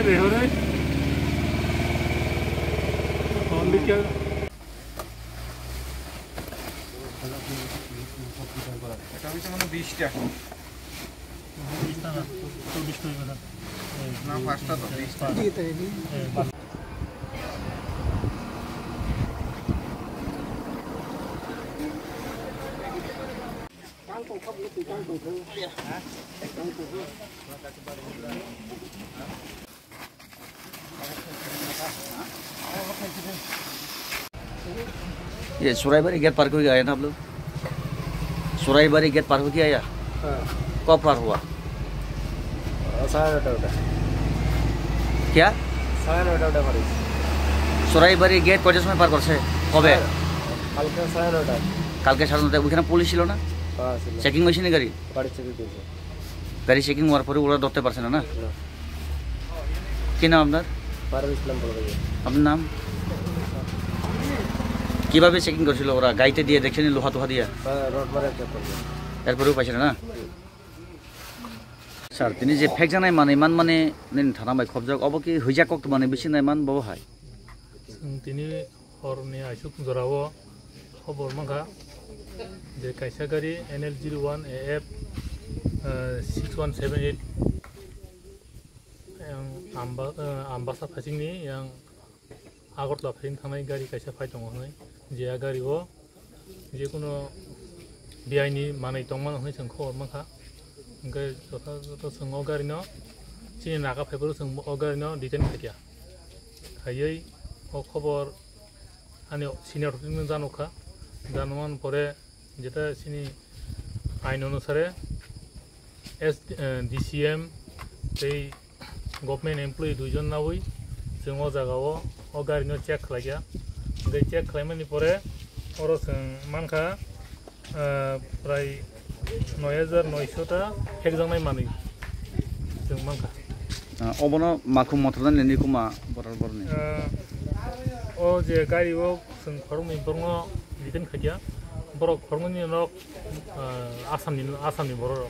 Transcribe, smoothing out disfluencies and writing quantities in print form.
रे हो रे only क्या এটা হইছে মানে 20টা 20টা না 24 হইবে না না 5টা তো 20টা ये सुराईबारी गेट पार करके आए ना आप लोग? सुराईबारी गेट पार होके आया? कब पार हुआ? 9:30 क्या? 9:30 पार सुराईबारी गेट कटार समय पार करছে কবে? কালকে 9:30 কালকে 9:30 ওখানে পুলিশ ছিল না? হ্যাঁ ছিল চেকিং মেশিনে গাড়ি চেক দিয়েছে গাড়ি চেকিং হওয়ার পরে ওরা ধরতে পারছে না না? কি নাম আপনার? পারভেজ ইসলাম বলে আপনার নাম? কিভাবে চেকিং করছিল ওরা? গাইতে দিয়ে দেখছেন লোহা তোহা দিয়ে? রড মারে চেক করবে এরপরেও পাইছে না? স্যার তিনি যে ফেক জানাই মানে ইমান মানে থানাবাই খবজাক অবকি হইজাকক মানে বেশি নাই মান বহাই তিনি হরনি আইসুক জরাও খবর মাখা যে কাইসা গাড়ি NL01 AF 6178 yang ambasa phasingni yang Agartala ফেরিং থানায় গাড়ি কাইসা ফাই দङ হই যে গাড়িও যে কোনো বিআইনি মানাই দंमान হই जों खबर माखा ओमफ्राय जथा जों अ गारिनो चिनि नागा फाइबर जों अ गारिनो डिटेन खाया खायै अ खबर आनि सिनियर टिम जानोखा जानोमान परे जेटा चिनि आइन अनुसारे DCM এই गभर्नमेन्ट एमप्लयी दुइजन नावै जों अ जागाव अ गारिनो चेक खालाया ओमफ्राय चेक खालामनायनि परे अर जों मानखा प्राय 9,900टा फेक जानाय मानै जों मानखा अबनो माखु मथरदान लेनि कुमा बरार बरनि अ जे गारियाव जों खरमनि बरङ डिटेन खाया बर खरमनि न आसामनि बर'